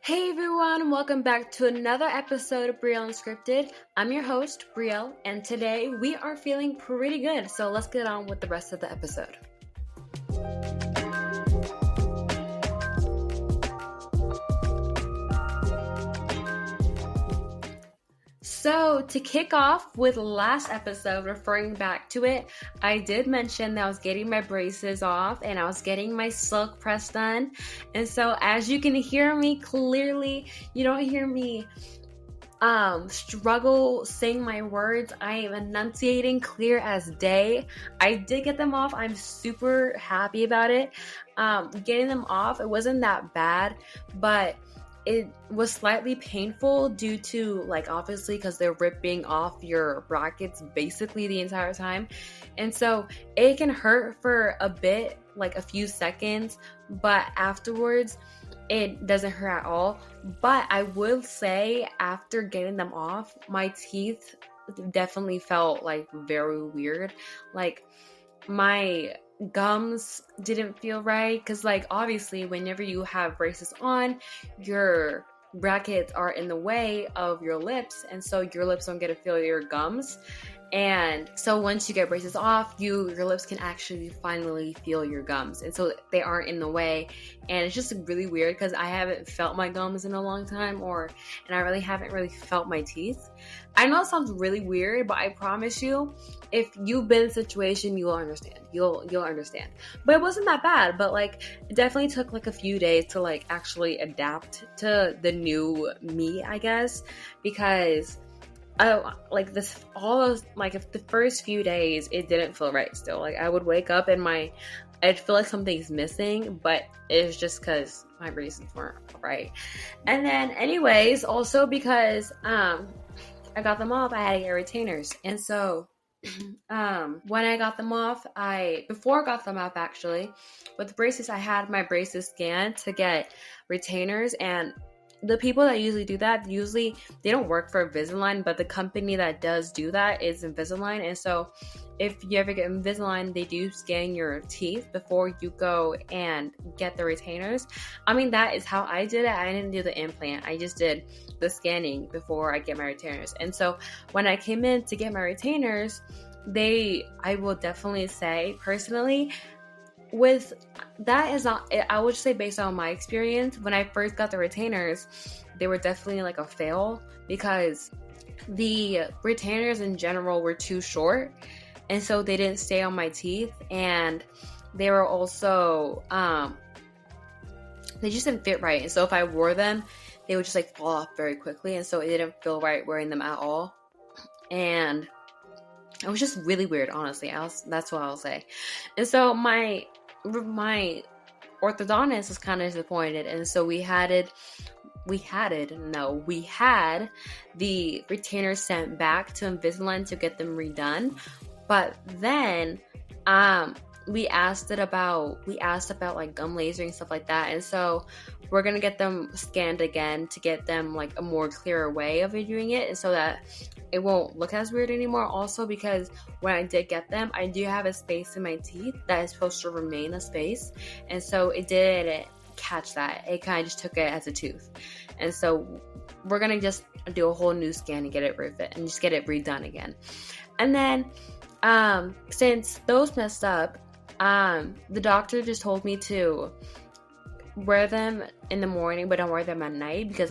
Hey everyone, welcome back to another episode of Brielle Unscripted. I'm your host, Brielle, and today we are feeling pretty good, so let's get on with the rest of the episode. So, to kick off with last episode, referring back to it, I did mention that I was getting my braces off and I was getting my silk press done. And so, as you can hear me clearly, you don't hear me struggle saying my words. I am enunciating clear as day. I did get them off. I'm super happy about it. Getting them off, it wasn't that bad, but it was slightly painful due to, like, obviously because they're ripping off your brackets basically the entire time. And so it can hurt for a bit, like a few seconds, but afterwards it doesn't hurt at all. But I will say, after getting them off, my teeth definitely felt like very weird. Like, my gums didn't feel right because, like, obviously whenever you have braces on, your brackets are in the way of your lips, and so your lips don't get to feel your gums. And so once you get braces off, your lips can actually finally feel your gums, and so they aren't in the way. And it's just really weird because I haven't felt my gums in a long time, and I really haven't felt my teeth. I know it sounds really weird, but I promise you, if you've been in a situation, you'll understand. You'll understand. But it wasn't that bad. But, like, it definitely took like a few days to, like, actually adapt to the new me, I guess, because if the first few days it didn't feel right still. Like, I would wake up and I'd feel like something's missing, but it's just because my braces weren't right. And then anyways, also because I got them off, I had to get retainers. And so when I got them off, before I got them off, actually, with the braces, I had my braces scanned to get retainers. And the people that usually do that, they don't work for Invisalign, but the company that does do that is Invisalign. And so if you ever get Invisalign, they do scan your teeth before you go and get the retainers. I mean, that is how I did it. I didn't do the implant. I just did the scanning before I get my retainers. And so when I came in to get my retainers, I will definitely say, personally, with that is not, I would say, based on my experience, when I first got the retainers, they were definitely like a fail because the retainers in general were too short, and so they didn't stay on my teeth, and they were also they just didn't fit right. And so if I wore them, they would just like fall off very quickly, and so it didn't feel right wearing them at all. And it was just really weird, honestly. That's what I'll say. And so my orthodontist was kind of disappointed, and so we had the retainers sent back to Invisalign to get them redone. But then we asked about like gum lasering and stuff like that, and so we're gonna get them scanned again to get them like a more clearer way of doing it, and so that it won't look as weird anymore. Also, because when I did get them, I do have a space in my teeth that is supposed to remain a space, and so it didn't catch that. It kind of just took it as a tooth, and so we're gonna just do a whole new scan and get it refit and just get it redone again. And then since those messed up, the doctor just told me to wear them in the morning, but don't wear them at night because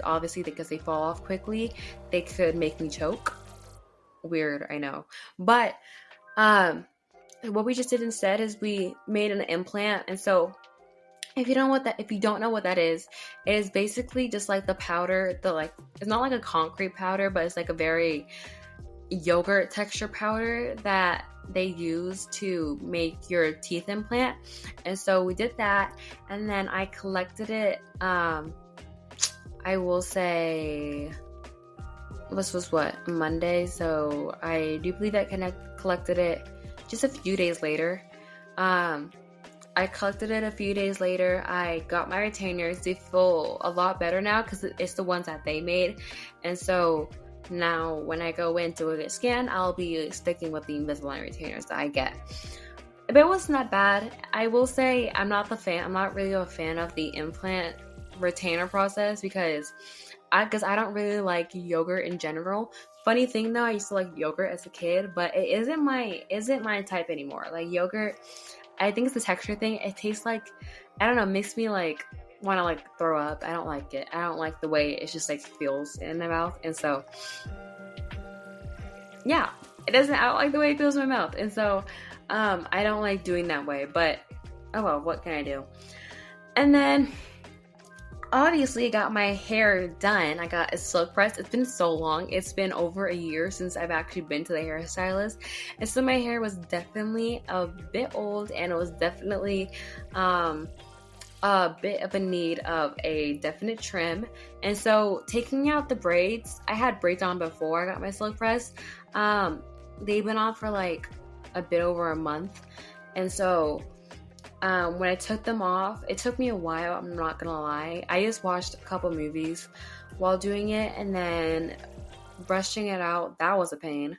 they fall off quickly, they could make me choke. Weird, I know. But what we just did instead is we made an implant. And so if you don't know what that is, it is basically just like the powder, it's not like a concrete powder, but it's like a very yogurt texture powder that they use to make your teeth implant. And so we did that, and then I collected it, I will say this was Monday, so I do believe I collected it just a few days later. I collected it a few days later. I got my retainers. They feel a lot better now because it's the ones that they made. And so now when I go in to get scanned, I'll be sticking with the Invisalign retainers that I get. But it wasn't that bad. I will say I'm not really a fan of the implant retainer process because I don't really like yogurt in general. Funny thing though, I used to like yogurt as a kid, but it isn't my type anymore. Like yogurt, I think it's the texture thing. It tastes like, I don't know, makes me like want to like throw up. I don't like it. I don't like the way it just like feels in my mouth. And so yeah, I don't like the way it feels in my mouth. And so I don't like doing that way, but oh well, what can I do? And then obviously I got my hair done. I got a silk press. It's been so long. It's been over a year since I've actually been to the hairstylist. And so my hair was definitely a bit old, and it was definitely a bit of a need of a definite trim. And so taking out the braids, I had braids on before I got my silk press. They've been on for like a bit over a month. And so when I took them off, it took me a while, I'm not gonna lie. I just watched a couple movies while doing it, and then brushing it out, that was a pain.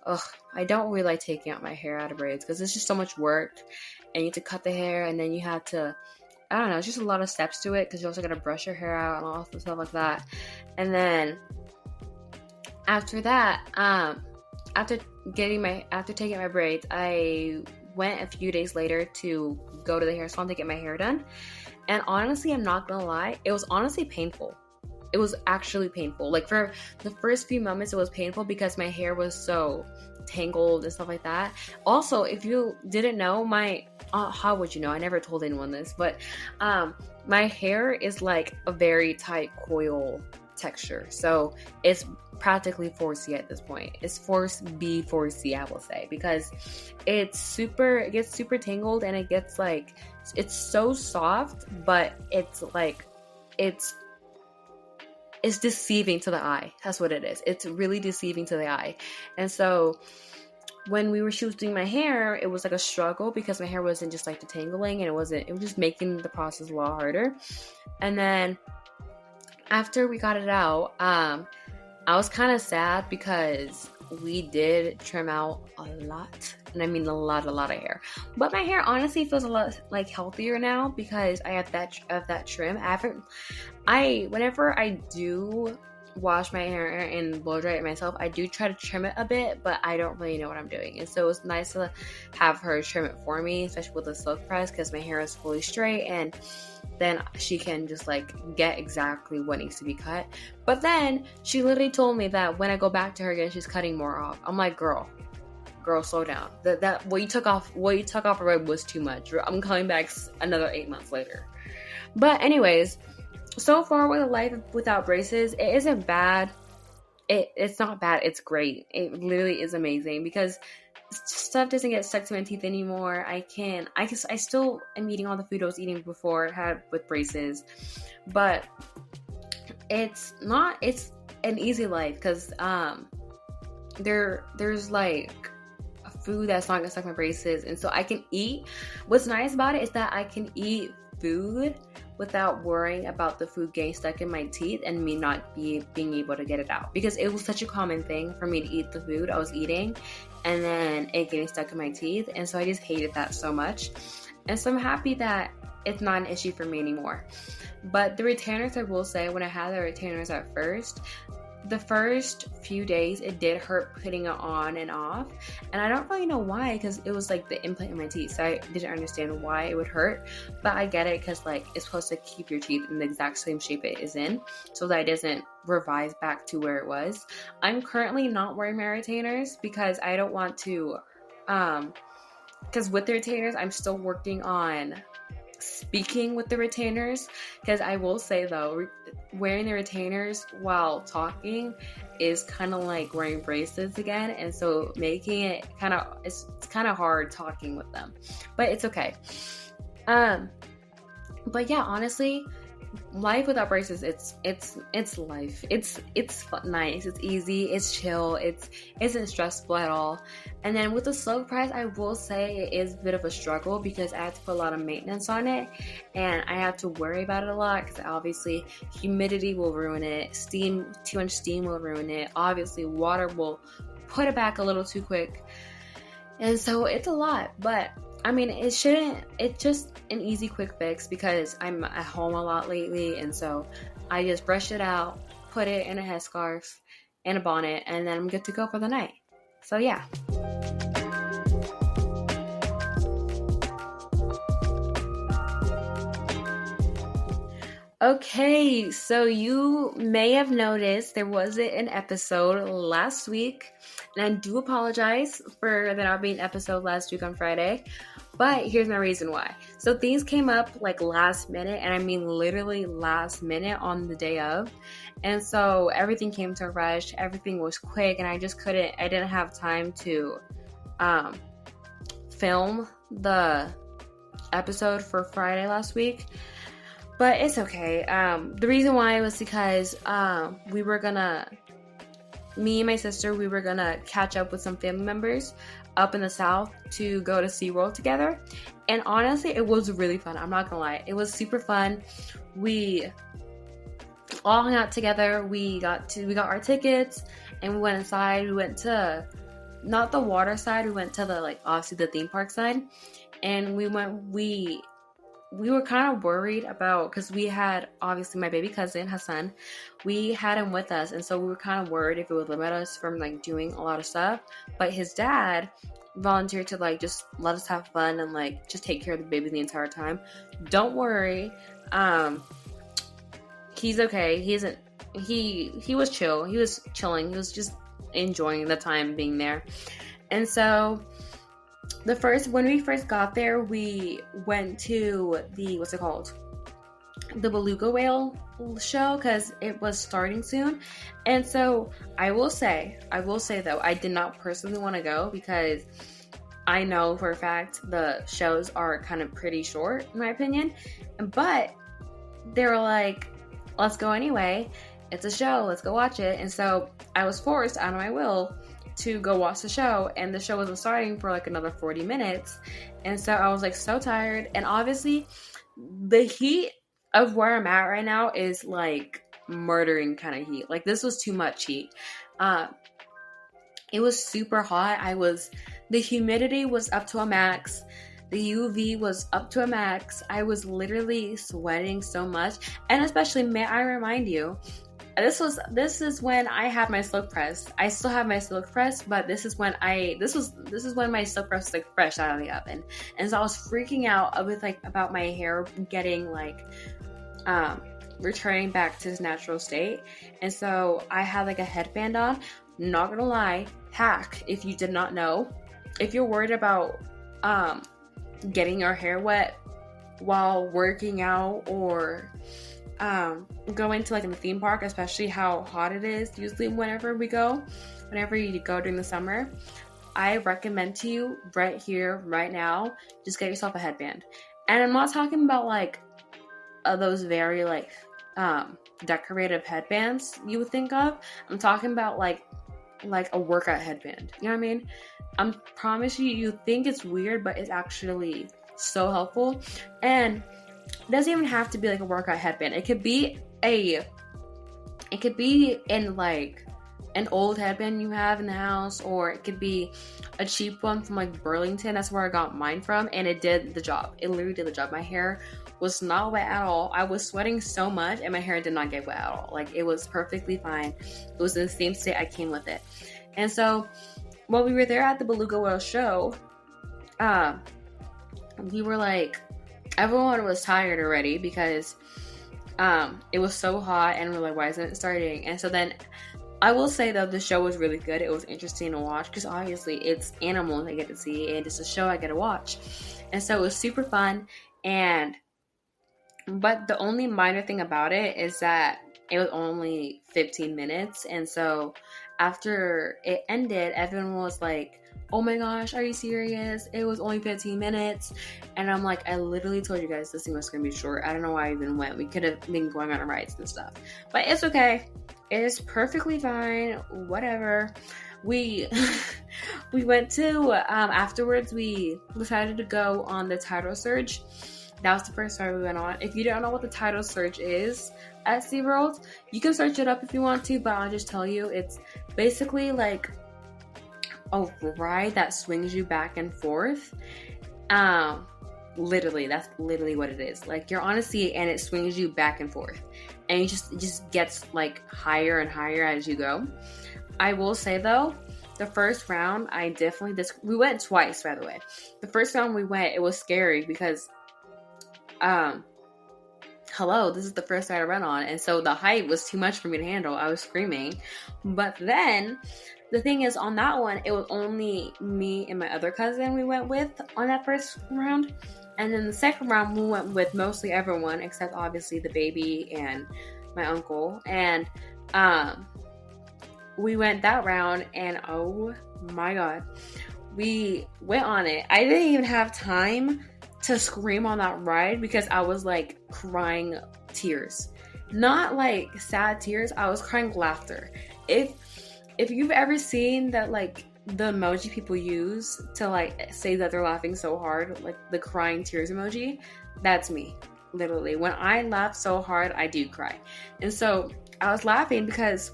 Ugh, I don't really like taking out my hair out of braids because it's just so much work, and you have to cut the hair, and then you have to, I don't know, it's just a lot of steps to it because you also gotta brush your hair out and all the stuff like that. And then after that, after taking my braids, I went a few days later to go to the hair salon to get my hair done. And honestly, I'm not gonna lie, it was honestly painful. It was actually painful. Like for the first few moments, it was painful because my hair was so tangled and stuff like that. Also, if you didn't know, how would you know? I never told anyone this, but my hair is like a very tight coil texture. So it's practically 4C at this point. It's force B 4C, I will say, because it gets super tangled, and it gets like, it's so soft, but it's like, it's deceiving to the eye. That's what it is. It's really deceiving to the eye. And so when she was doing my hair, it was like a struggle because my hair wasn't just like detangling, and it was just making the process a lot harder. And then after we got it out, I was kind of sad because we did trim out a lot, and I mean a lot of hair. But my hair honestly feels a lot like healthier now because I have that trim. Whenever I do wash my hair and blow dry it myself, I do try to trim it a bit, but I don't really know what I'm doing. And so it was nice to have her trim it for me, especially with the silk press, because my hair is fully straight, and then she can just like get exactly what needs to be cut. But then she literally told me that when I go back to her again, she's cutting more off. I'm like, girl, slow down. That what you took off already was too much. I'm coming back another 8 months later. But anyways, so far with a life without braces, it isn't bad. It's not bad. It's great. It literally is amazing because stuff doesn't get stuck to my teeth anymore. I still am eating all the food I was eating before I had with braces, but it's an easy life because there's like a food that's not gonna stuck to my braces, and so I can eat. What's nice about it is that I can eat food without worrying about the food getting stuck in my teeth and me not being able to get it out, because it was such a common thing for me to eat the food I was eating and then it getting stuck in my teeth. And so I just hated that so much. And so I'm happy that it's not an issue for me anymore. But the retainers, I will say, when I had the retainers at first, the first few days it did hurt putting it on and off, and I don't really know why, because it was like the implant in my teeth, so I didn't understand why it would hurt. But I get it, because like it's supposed to keep your teeth in the exact same shape it is in, so that it doesn't revise back to where it was. I'm currently not wearing my retainers because I don't want to, because with the retainers I'm still working on speaking with the retainers, because I will say though, wearing the retainers while talking is kind of like wearing braces again, and so making it it's kind of hard talking with them, but it's okay. But yeah, honestly, life without braces, it's life. It's fun, nice, it's easy, it's chill, it isn't stressful at all. And then with the silk press, I will say it is a bit of a struggle because I have to put a lot of maintenance on it, and I have to worry about it a lot because obviously humidity will ruin it, too much steam will ruin it, obviously water will put it back a little too quick, and so it's a lot. But I mean, it's just an easy quick fix because I'm at home a lot lately, and so I just brush it out, put it in a headscarf and a bonnet, and then I'm good to go for the night. So yeah. Okay, so you may have noticed there wasn't an episode last week, and I do apologize for there not being an episode last week on Friday, but here's my reason why. So things came up like last minute, and I mean literally last minute on the day of, and so everything came to a rush, everything was quick, and I didn't have time to film the episode for Friday last week. But it's okay. The reason why was because me and my sister, we were gonna catch up with some family members up in the south to go to SeaWorld together. And honestly, it was really fun. I'm not gonna lie. It was super fun. We all hung out together. We got our tickets and we went inside. We went to, not the water side, we went to obviously the theme park side. And we were kind of worried about, because we had, obviously, my baby cousin, Hassan, we had him with us, and so we were kind of worried if it would limit us from, doing a lot of stuff, but his dad volunteered to, just let us have fun and, just take care of the baby the entire time. Don't worry, he's okay. He was chill. He was chilling. He was just enjoying the time being there. And so when we first got there, we went to the, the beluga whale show, because it was starting soon. And so I will say though, I did not personally want to go because I know for a fact the shows are kind of pretty short in my opinion, but they were like, let's go anyway, it's a show, let's go watch it. And so I was forced out of my will to go watch the show, and the show wasn't starting for another 40 minutes, and so I was so tired. And obviously the heat of where I'm at right now is murdering kind of heat. This was too much heat. It was super hot. The humidity was up to a max, the UV was up to a max. I was literally sweating so much. And especially, may I remind you, this is when I had my silk press. I still have my silk press, but this is when my silk press was fresh out of the oven. And so I was freaking out with about my hair getting returning back to its natural state. And so I had a headband on. Not gonna lie, hack, if you did not know, if you're worried about getting your hair wet while working out or going to in the theme park, especially how hot it is usually whenever you go during the summer, I recommend to you right here, right now, just get yourself a headband. And I'm not talking about those very decorative headbands you would think of. I'm talking about a workout headband. You know what I mean? I promise you think it's weird, but it's actually so helpful. And it doesn't even have to be a workout headband. It could be in an old headband you have in the house, or it could be a cheap one from Burlington. That's where I got mine from, and it did the job. It literally did the job. My hair was not wet at all. I was sweating so much, and my hair did not get wet at all. It was perfectly fine. It was in the same state I came with it. And so when we were there at the beluga whale show, we were everyone was tired already because it was so hot, and we're why isn't it starting? And so then I will say though, the show was really good. It was interesting to watch because obviously it's animals I get to see, and it's a show I get to watch. And so it was super fun. But the only minor thing about it is that it was only 15 minutes. And so after it ended, everyone was oh my gosh, are you serious? It was only 15 minutes. And I'm I literally told you guys this thing was going to be short. I don't know why I even went. We could have been going on rides and stuff. But it's okay. It is perfectly fine. Whatever. We went to, afterwards, we decided to go on the tidal surge. That was the first time we went on. If you don't know what the tidal surge is at SeaWorld, you can search it up if you want to, but I'll just tell you, it's basically a ride that swings you back and forth, Literally, that's literally what it is. Like, you're on a seat and it swings you back and forth, and it just gets like higher and higher as you go. I will say though, the first round, we went twice, by the way. The first round we went, it was scary because, hello, this is the first ride I ran on, and so the height was too much for me to handle. I was screaming. But then, the thing is, on that one, it was only me and my other cousin we went with on that first round. And then the second round, we went with mostly everyone, except obviously the baby and my uncle. And we went that round, and oh my god, we went on it. I didn't even have time to scream on that ride because I was like crying tears. Not like sad tears, I was crying laughter. If you've ever seen that, like, the emoji people use to like say that they're laughing so hard, like the crying tears emoji, that's me. Literally, when I laugh so hard, I do cry. And so I was laughing because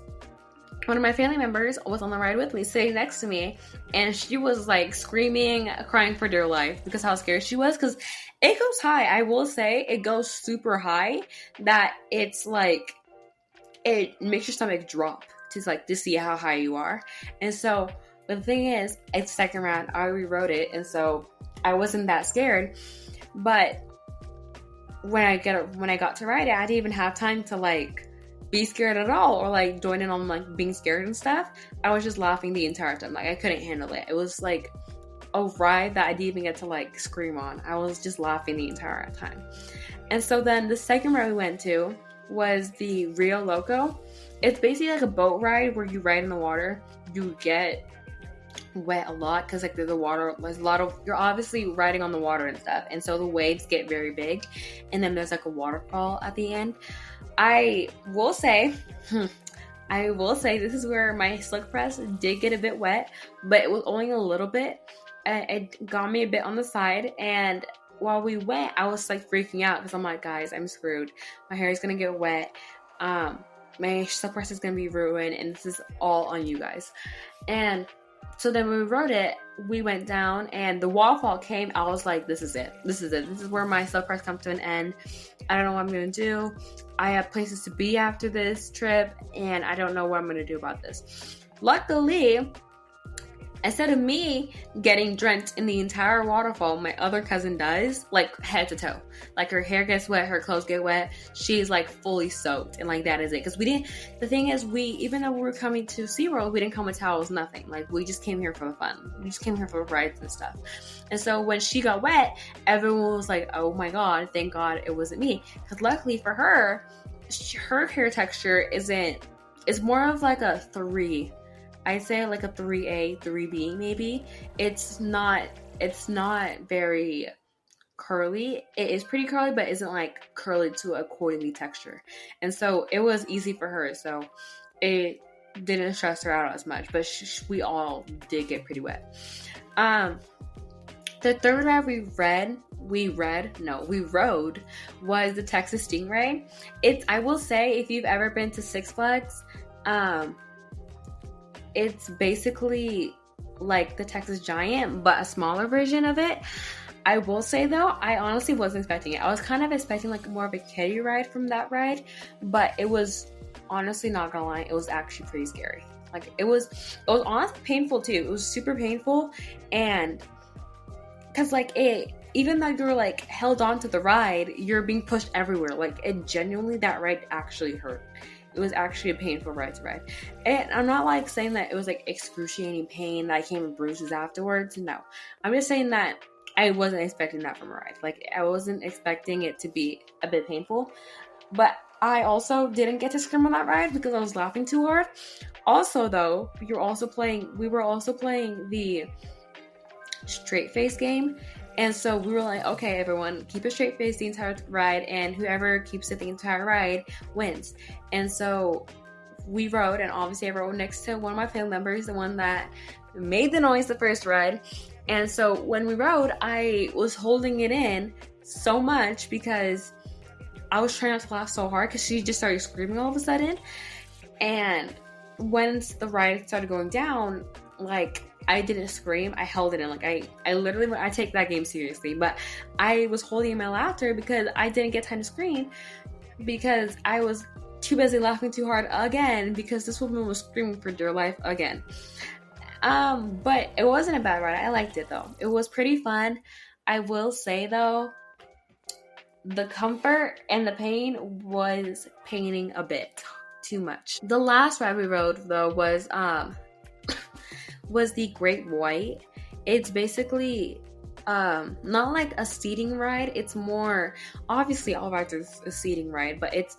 one of my family members was on the ride with me, sitting next to me, and she was like screaming, crying for dear life because how scared she was, because it goes high. I will say it goes super high that it's like, it makes your stomach drop to see how high you are. And so the thing is, it's second round, I rewrote it, and so I wasn't that scared. But when I got to ride it, I didn't even have time to like be scared at all, or like join in on like being scared and stuff. I was just laughing the entire time. Like, I couldn't handle it. It was like a ride that I didn't even get to like scream on. I was just laughing the entire time. And so then the second ride we went to was the Rio Loco. It's basically like a boat ride where you ride in the water. You get wet a lot because like there's a lot of, you're obviously riding on the water and stuff, and so the waves get very big, and then there's like a waterfall at the end. I will say this is where my slick press did get a bit wet, but it was only a little bit. It got me a bit on the side, and while we went, I was like freaking out because I'm like, guys, I'm screwed. My hair is gonna get wet. My slick press is gonna be ruined, and this is all on you guys. And so then when we rode it, we went down and the waterfall came. I was like, this is it. This is where my slick press comes to an end. I don't know what I'm going to do. I have places to be after this trip, and I don't know what I'm going to do about this. Luckily, instead of me getting drenched in the entire waterfall, my other cousin does, like head to toe. Like, her hair gets wet, her clothes get wet. She's like fully soaked, and like that is it. Because the thing is, even though we were coming to SeaWorld, we didn't come with towels, nothing. Like, we just came here for the fun. We just came here for rides and stuff. And so when she got wet, everyone was like, oh my god, thank god it wasn't me. Because luckily for her, her hair texture it's more of like a 3. I'd say like a 3A, 3B maybe. It's not very curly. It is pretty curly, but isn't like curly to a coily texture. And so it was easy for her. So it didn't stress her out as much. But we all did get pretty wet. The third ride we rode was the Texas Stingray. I will say, if you've ever been to Six Flags, it's basically like the Texas Giant, but a smaller version of it. I will say though, I honestly wasn't expecting it. I was kind of expecting like more of a kiddie ride from that ride, but it was honestly, not gonna lie, it was actually pretty scary. Like, it was honestly painful too. It was super painful, and because like even though you're like held on to the ride, you're being pushed everywhere. Like, it genuinely, that ride actually hurt. It was actually a painful ride to ride. And I'm not like saying that it was like excruciating pain that I came with bruises afterwards. No. I'm just saying that I wasn't expecting that from a ride. Like, I wasn't expecting it to be a bit painful. But I also didn't get to scream on that ride because I was laughing too hard. Also though, we were also playing the straight face game. And so we were like, okay, everyone, keep a straight face the entire ride, and whoever keeps it the entire ride wins. And so we rode, and obviously I rode next to one of my family members, the one that made the noise the first ride. And so when we rode, I was holding it in so much because I was trying not to laugh so hard because she just started screaming all of a sudden. And once the ride started going down, like, I didn't scream. I held it in. Like I literally, I take that game seriously. But I was holding my laughter because I didn't get time to scream because I was too busy laughing too hard again because this woman was screaming for dear life again. But it wasn't a bad ride. I liked it though. It was pretty fun. I will say though, the comfort and the pain was paining a bit too much. The last ride we rode though was the Great White. It's basically not like a seating ride. It's more, obviously all rides are a seating ride, but it's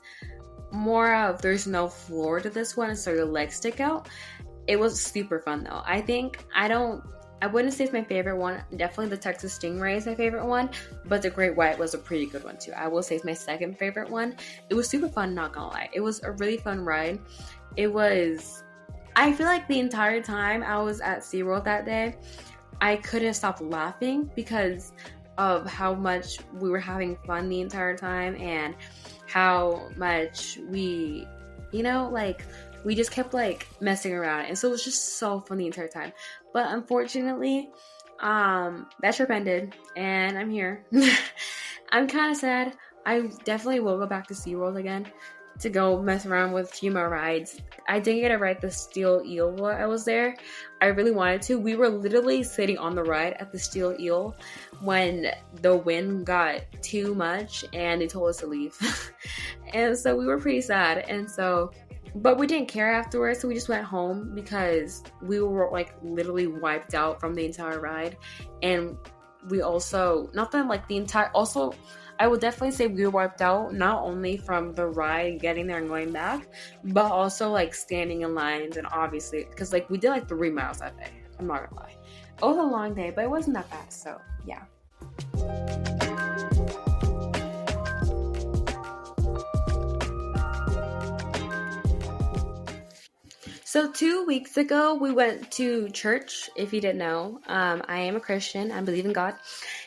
more of there's no floor to this one, so your legs stick out. It was super fun though. I wouldn't say it's my favorite one. Definitely the Texas Stingray is my favorite one, but the Great White was a pretty good one too. I will say it's my second favorite one. It was super fun, not gonna lie. It was a really fun ride. I feel like the entire time I was at SeaWorld that day, I couldn't stop laughing because of how much we were having fun the entire time and how much we just kept like messing around. And so it was just so fun the entire time. But unfortunately, that trip ended and I'm here. I'm kind of sad. I definitely will go back to SeaWorld again to go mess around with a few more rides. I didn't get to ride the Steel Eel while I was there. I really wanted to. We were literally sitting on the ride at the Steel Eel when the wind got too much and they told us to leave. And so we were pretty sad. But we didn't care afterwards, so we just went home because we were like literally wiped out from the entire ride. And we also, I would definitely say we were wiped out, not only from the ride, getting there and going back, but also like standing in lines and obviously, because like we did like 3 miles that day. I'm not gonna lie. It was a long day, but it wasn't that bad, so yeah. So 2 weeks ago, we went to church. If you didn't know, I am a Christian. I believe in God.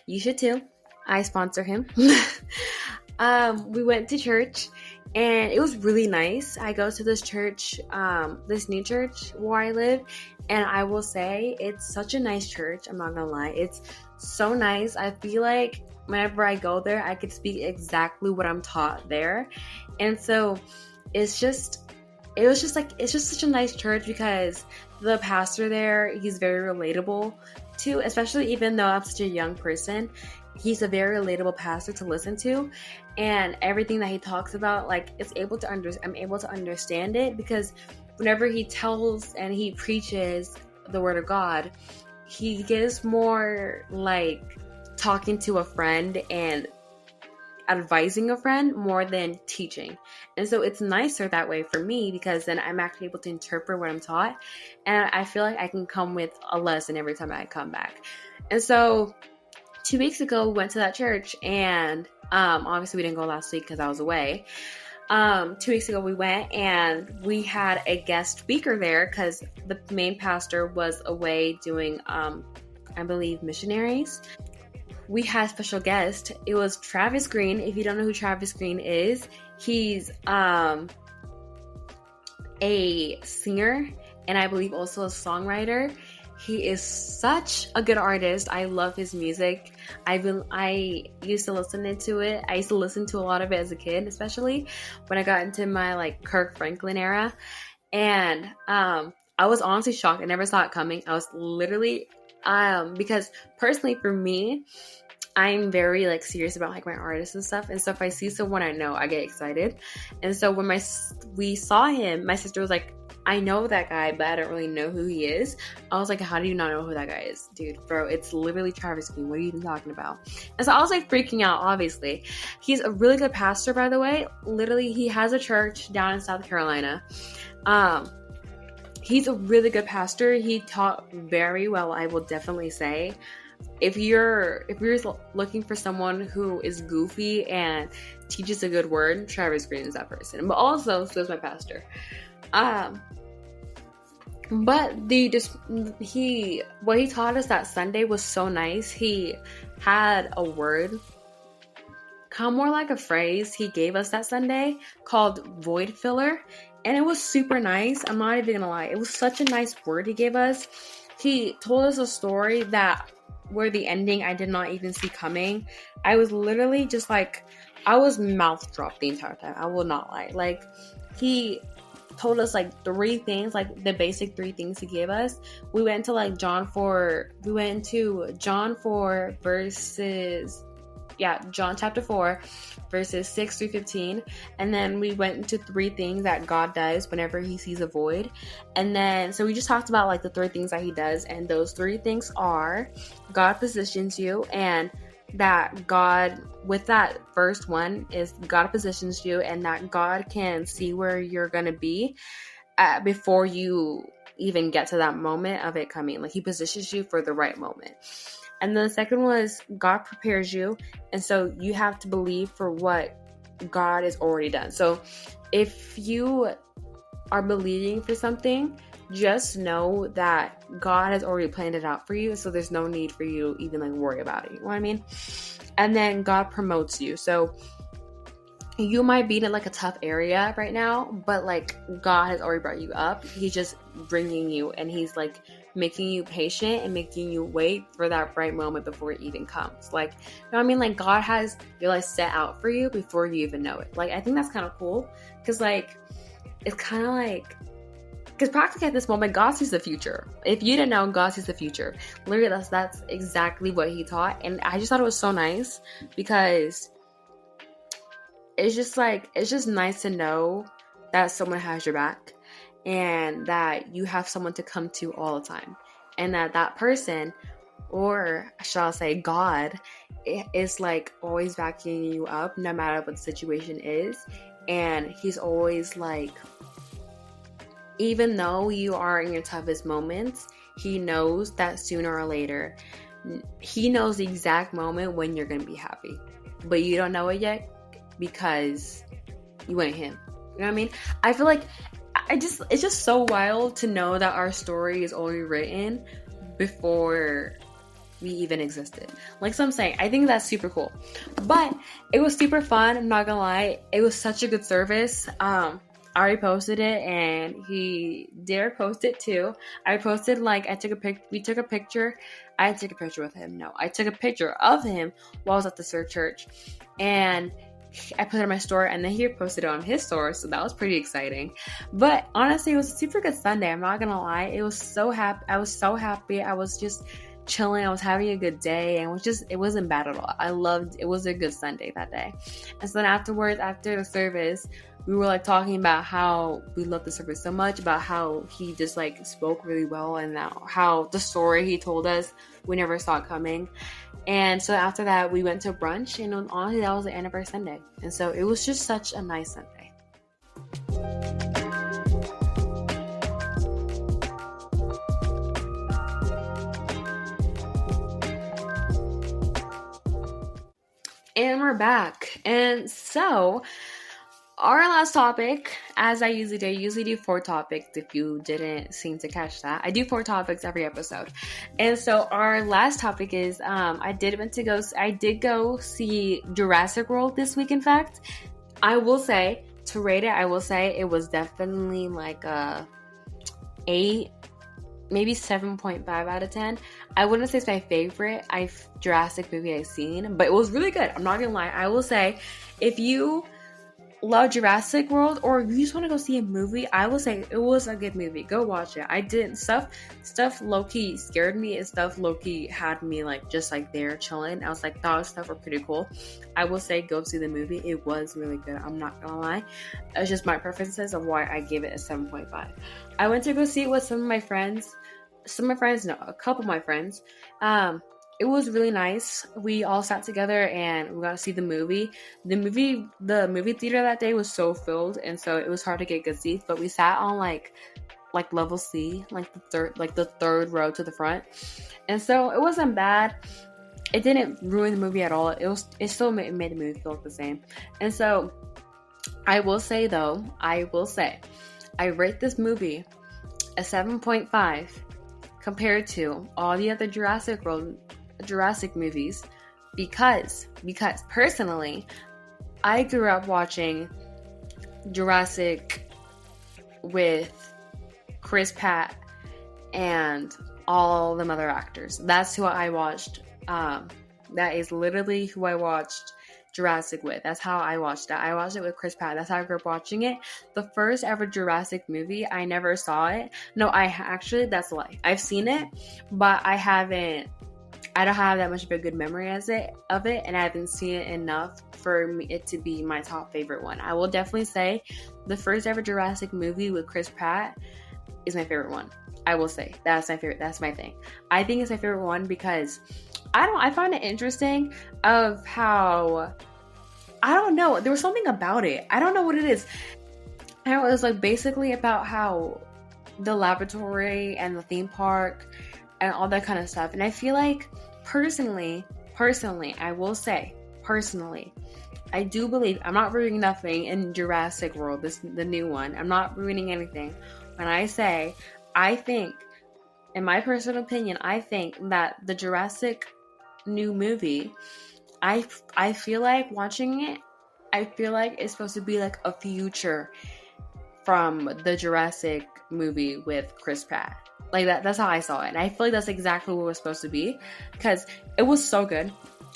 You should too. I sponsor him. We went to church and it was really nice. I go to this church, this new church where I live, and I will say it's such a nice church. I'm not gonna lie. It's so nice. I feel like whenever I go there, I could speak exactly what I'm taught there. And so it's just such a nice church because the pastor there, he's very relatable to, especially even though I'm such a young person. He's a very relatable pastor to listen to, and everything that he talks about, like, I'm able to understand it because whenever he tells and he preaches the word of God, he gives more like talking to a friend and advising a friend more than teaching. And so it's nicer that way for me because then I'm actually able to interpret what I'm taught, and I feel like I can come with a lesson every time I come back. And so 2 weeks ago we went to that church, and obviously we didn't go last week because I was away. 2 weeks ago we went and we had a guest speaker there because the main pastor was away doing I believe missionaries. We had a special guest. It was Travis Green. If you don't know who Travis Green is, he's a singer and I believe also a songwriter. He is such a good artist. I love his music. I used to listen to it. I used to listen to a lot of it as a kid, especially when I got into my like Kirk Franklin era. And I was honestly shocked. I never saw it coming. I was literally because personally for me, I'm very like serious about like my artists and stuff. And so if I see someone I know, I get excited. And so when we saw him, my sister was like, I know that guy, but I don't really know who he is. I was like, how do you not know who that guy is? Dude, bro, it's literally Travis Green. What are you even talking about? And so I was like freaking out, obviously. He's a really good pastor, by the way. Literally, he has a church down in South Carolina. He's a really good pastor. He taught very well, I will definitely say. If you're looking for someone who is goofy and teaches a good word, Travis Green is that person. But also, so is my pastor. But what he taught us that Sunday was so nice. He had a word, kind of more like a phrase he gave us that Sunday called void filler. And it was super nice. I'm not even gonna lie. It was such a nice word he gave us. he told us a story that where the ending I did not even see coming. I was literally just like, I was mouth dropped the entire time. I will not lie. Like, he told us like 3 things, like the basic 3 things he gave us. We went to like John 4 verses, John chapter 4 verses 6 through 15, and then we went into 3 things that God does whenever he sees a void. And then so we just talked about like the 3 things that he does, and those 3 things are God positions you, and that God, with that first one, is God positions you, and that God can see where you're gonna be before you even get to that moment of it coming. Like, he positions you for the right moment. And then the second was God prepares you, and so you have to believe for what God has already done. So if you are believing for something, just know that God has already planned it out for you, so there's no need for you to even like worry about it. You know what I mean? And then God promotes you. So you might be in like a tough area right now, but like God has already brought you up. He's just bringing you, and he's like making you patient and making you wait for that right moment before it even comes. Like, you know what I mean? Like, God has your life set out for you before you even know it. Like, I think that's kind of cool, because like it's kind of like, because practically at this moment, God sees the future. If you didn't know, God sees the future. Literally, that's exactly what he taught. And I just thought it was so nice, because it's just like, it's just nice to know that someone has your back, and that you have someone to come to all the time. And that person, or shall I say God, is like always backing you up no matter what the situation is. And he's always like, even though you are in your toughest moments, he knows that sooner or later, he knows the exact moment when you're going to be happy. But you don't know it yet because you ain't him. You know what I mean? I feel like it's just so wild to know that our story is already written before we even existed. Like, so I'm saying, I think that's super cool. But it was super fun, I'm not gonna lie. It was such a good service. I already posted it, and he did post it too. I posted like, we took a picture. I didn't take a picture with him. No, I took a picture of him while I was at the church, and I put it on my story, and then he posted it on his story, so that was pretty exciting. But honestly, it was a super good Sunday. I'm not gonna lie. It was so happy. I was so happy. I was just chilling. I was having a good day, and it wasn't bad at all. It was a good Sunday that day. And so then afterwards, after the service, we were like talking about how we loved the service so much, about how he just like spoke really well, and how the story he told us we never saw it coming. And so after that, we went to brunch, and honestly, that was the end of our Sunday. And so it was just such a nice Sunday. And we're back. And so our last topic, as I usually do 4 topics. If you didn't seem to catch that, I do 4 topics every episode. And so our last topic is I did go see Jurassic World this week. In fact, I will say, to rate it, I will say it was definitely like a 8, maybe 7.5 out of 10. I wouldn't say it's my favorite Jurassic movie I've seen, but it was really good. I'm not gonna lie. I will say, if you love Jurassic World, or if you just want to go see a movie, I will say it was a good movie. Go watch it. I didn't stuff low-key scared me, and stuff low-key had me like just like there chilling. I was like, those stuff were pretty cool. I will say go see the movie. It was really good. I'm not gonna lie. It's just my preferences of why I gave it a 7.5. I went to go see it with a couple of my friends. It was really nice. We all sat together and we got to see the movie. The movie theater that day was so filled, and so it was hard to get good seats. But we sat on like level C, like the third row to the front, and so it wasn't bad. It didn't ruin the movie at all. It still made the movie feel the same. And so I will say, I rate this movie a 7.5 compared to all the other Jurassic movies, because personally, I grew up watching Jurassic with Chris Pratt and all them other actors. That's who I watched. That is literally who I watched Jurassic with. That's how I watched that. I watched it with Chris Pratt. That's how I grew up watching it. The first ever Jurassic movie, I never saw it. No, that's a lie. I've seen it, but I don't have that much of a good memory of it, and I haven't seen it enough for it to be my top favorite one. I will definitely say the first ever Jurassic movie with Chris Pratt is my favorite one. I will say that's my favorite. That's my thing. I think it's my favorite one because I find it interesting of how, I don't know, there was something about it. I don't know what it is. And it was like basically about how the laboratory and the theme park and all that kind of stuff. And I feel like personally, I will say, I do believe, I'm not ruining nothing in Jurassic World, the new one. I'm not ruining anything. When I say, I think, in my personal opinion, I think that the Jurassic new movie, I feel like watching it, I feel like it's supposed to be like a future from the Jurassic movie with Chris Pratt. Like that's how I saw it. And I feel like that's exactly what it was supposed to be, because it was so good.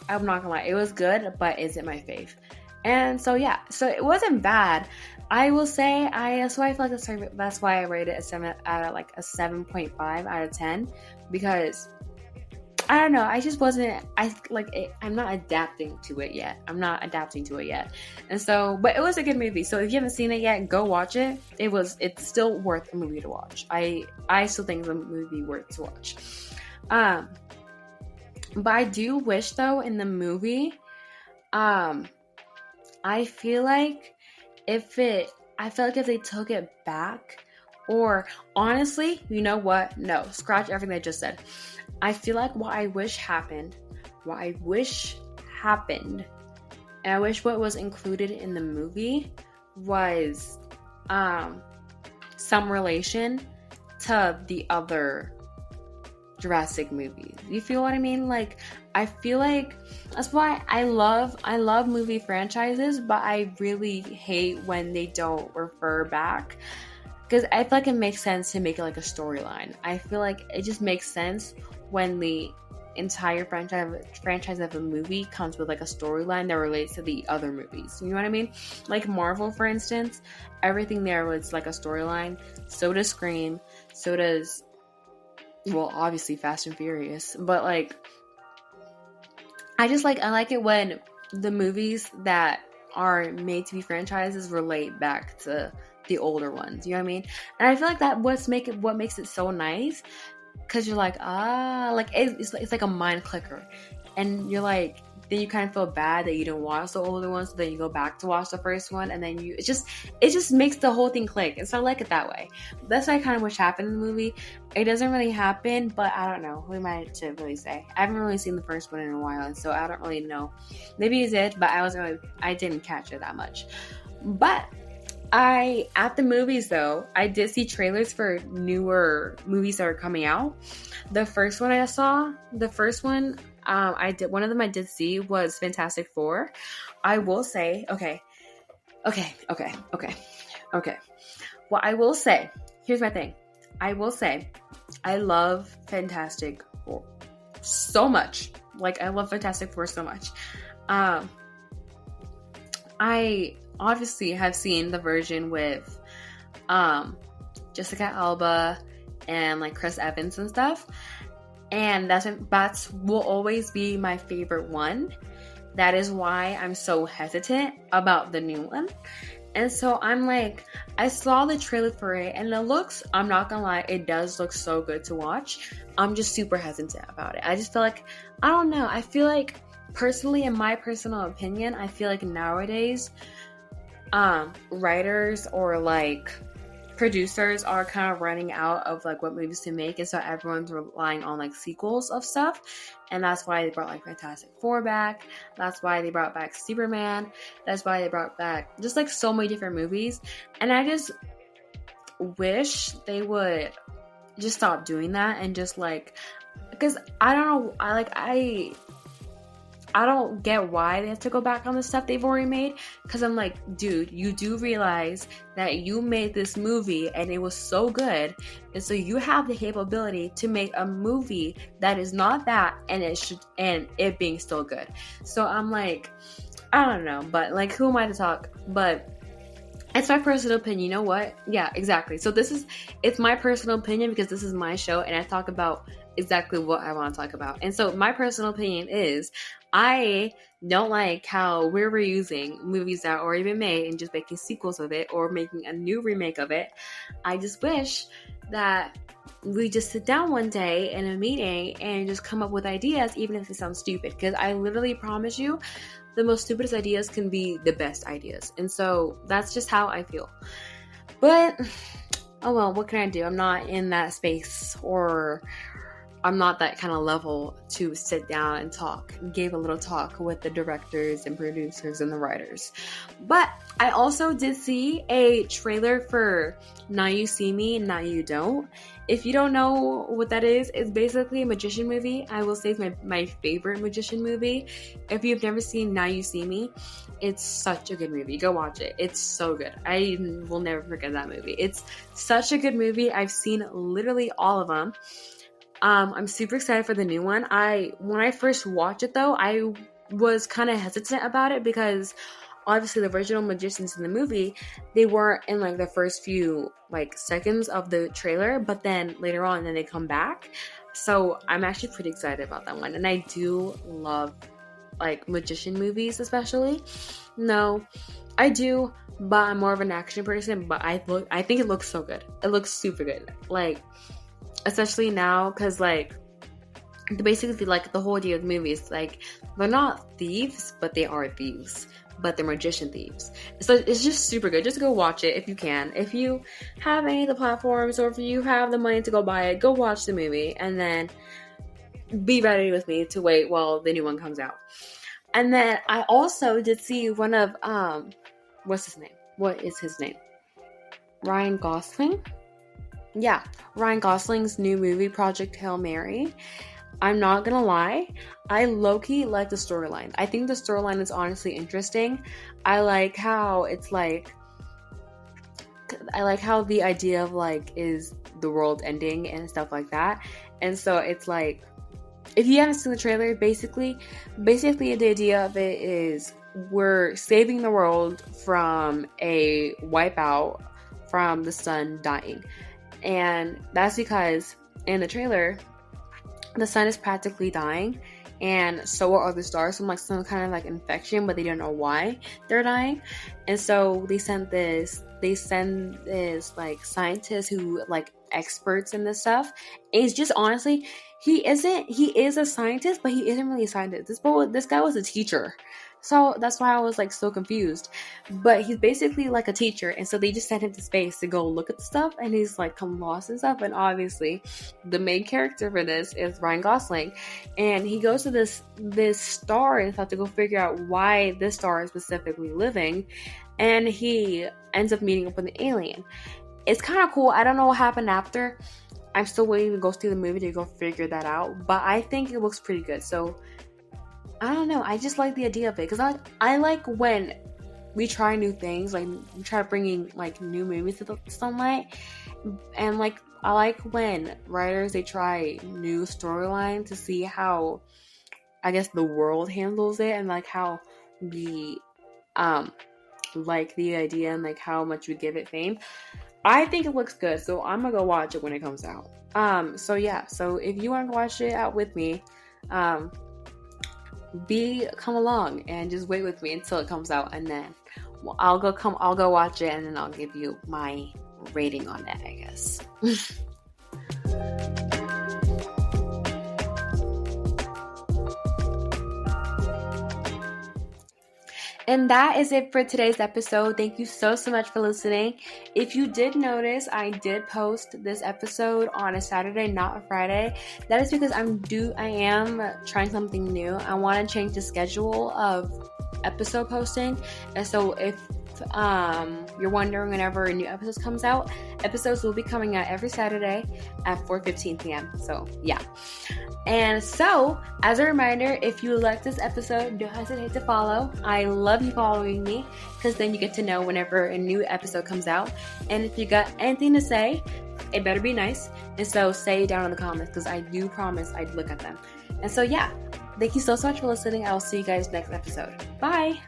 I'm not gonna lie, it was good, but is it my fave? And so yeah, so it wasn't bad. I will say that's why I feel like that's why I rated it a 7.5 out of 10, because I don't know, I just wasn't, I'm not adapting to it yet. And so, but it was a good movie. So if you haven't seen it yet, go watch it. It's still worth a movie to watch. I still think it's a movie worth to watch. But I do wish though in the movie, I feel like if they took it back, or honestly, you know what? No, scratch everything I just said. I feel like what I wish happened, and I wish what was included in the movie was some relation to the other Jurassic movies. You feel what I mean? Like, I feel like that's why I love movie franchises, but I really hate when they don't refer back, because I feel like it makes sense to make it like a storyline. I feel like it just makes sense when the entire franchise of a movie comes with like a storyline that relates to the other movies. You know what I mean? Like Marvel, for instance, everything there was like a storyline. So does Scream. So does, well, obviously Fast and Furious. But like, I like it when the movies that are made to be franchises relate back to the older ones. You know what I mean? And I feel like that what makes it so nice. Because you're like, it's like a mind clicker. And you're like, then you kind of feel bad that you didn't watch the older ones, so then you go back to watch the first one, and then it just makes the whole thing click. And so I like it that way. That's what I kind of wish happened in the movie. It doesn't really happen, but I don't know. Who am I to really say? I haven't really seen the first one in a while, and so I don't really know. Maybe it did, but I didn't catch it that much. But at the movies though, I did see trailers for newer movies that are coming out. The first one I saw, one of them I did see was Fantastic Four. I will say, okay. Well, I will say, here's my thing. I will say, I love Fantastic Four so much. Like, I love Fantastic Four so much. I obviously have seen the version with Jessica Alba and like Chris Evans and stuff, and that will always be my favorite one. That is why I'm so hesitant about the new one. And so I'm like, I saw the trailer for it, and I'm not gonna lie, it does look so good to watch. I'm just super hesitant about it. I just feel like, I don't know, I feel like personally, in my personal opinion, I feel like nowadays writers or like producers are kind of running out of like what movies to make, and so everyone's relying on like sequels of stuff. And that's why they brought like Fantastic Four back. That's why they brought back Superman. That's why they brought back just like so many different movies. And I just wish they would just stop doing that and just like, because I don't know, I don't get why they have to go back on the stuff they've already made. Because I'm like, dude, you do realize that you made this movie and it was so good. And so you have the capability to make a movie that is not that and it being still good. So I'm like, I don't know. But like, who am I to talk? But it's my personal opinion. You know what? Yeah, exactly. So it's my personal opinion because this is my show and I talk about exactly what I want to talk about. And so my personal opinion is I don't like how we're reusing movies that already been made and just making sequels of it or making a new remake of it. I just wish that we just sit down one day in a meeting and just come up with ideas, even if they sound stupid. Because I literally promise you, the most stupidest ideas can be the best ideas. And so that's just how I feel. But, oh well, what can I do? I'm not in that space, or I'm not that kind of level to sit down and talk. Gave a little talk with the directors and producers and the writers. But I also did see a trailer for Now You See Me, Now You Don't. If you don't know what that is, it's basically a magician movie. I will say it's my favorite magician movie. If you've never seen Now You See Me, it's such a good movie. Go watch it. It's so good. I will never forget that movie. It's such a good movie. I've seen literally all of them. I'm super excited for the new one. When I first watched it though, I was kind of hesitant about it because obviously the original magicians in the movie, they weren't in like the first few like seconds of the trailer, but then later on then they come back. So I'm actually pretty excited about that one. And I do love like magician movies especially. No, I do, but I'm more of an action person, but I think it looks so good. It looks super good. Like, especially now, because like basically like the whole idea of movies, like they're not thieves, but they are thieves, but they're magician thieves. So it's just super good. Just go watch it if you can. If you have any of the platforms, or if you have the money to go buy it, go watch the movie and then be ready with me to wait while the new one comes out. And then I also did see one of what's his name? What is his name? Ryan Gosling? Yeah, Ryan Gosling's new movie, Project Hail Mary. I'm not gonna lie, I low-key like the storyline. I think the storyline is honestly interesting. I like how the idea of like is the world ending and stuff like that. And so it's like, if you haven't seen the trailer, basically the idea of it is we're saving the world from a wipeout from the sun dying. And that's because in the trailer, the sun is practically dying, and so are other stars from like some kind of like infection, but they don't know why they're dying. And so they send this like scientist who like experts in this stuff. And it's just honestly, he is a scientist, but he isn't really a scientist. This guy was a teacher. So that's why I was like so confused. But he's basically like a teacher, and so they just sent him to space to go look at the stuff, and he's like come lost and stuff. And obviously the main character for this is Ryan Gosling, and he goes to this star and has to go figure out why this star is specifically living, and he ends up meeting up with an alien. It's kind of cool. I don't know what happened after. I'm still waiting to go see the movie to go figure that out, but I think it looks pretty good. So I don't know. I just like the idea of it because I like when we try new things, like we try bringing like new movies to the sunlight, and like I like when writers they try new storyline to see how I guess the world handles it, and like how we like the idea and like how much we give it fame. I think it looks good, so I'm gonna go watch it when it comes out. So yeah, so if you want to watch it out with me, come along and just wait with me until it comes out, and then I'll go watch it, and then I'll give you my rating on it, I guess. And that is it for today's episode. Thank you so much for listening. If you did notice, I did post this episode on a Saturday, not a Friday. That is because I am trying something new. I want to change the schedule of episode posting. And so if you're wondering whenever a new episode comes out, episodes will be coming out every Saturday at 4:15 p.m. So yeah. And so, as a reminder, if you like this episode, don't hesitate to follow. I love you following me because then you get to know whenever a new episode comes out. And if you got anything to say, it better be nice. And so say it down in the comments because I do promise I'd look at them. And so yeah, thank you so much for listening. I'll see you guys next episode. Bye!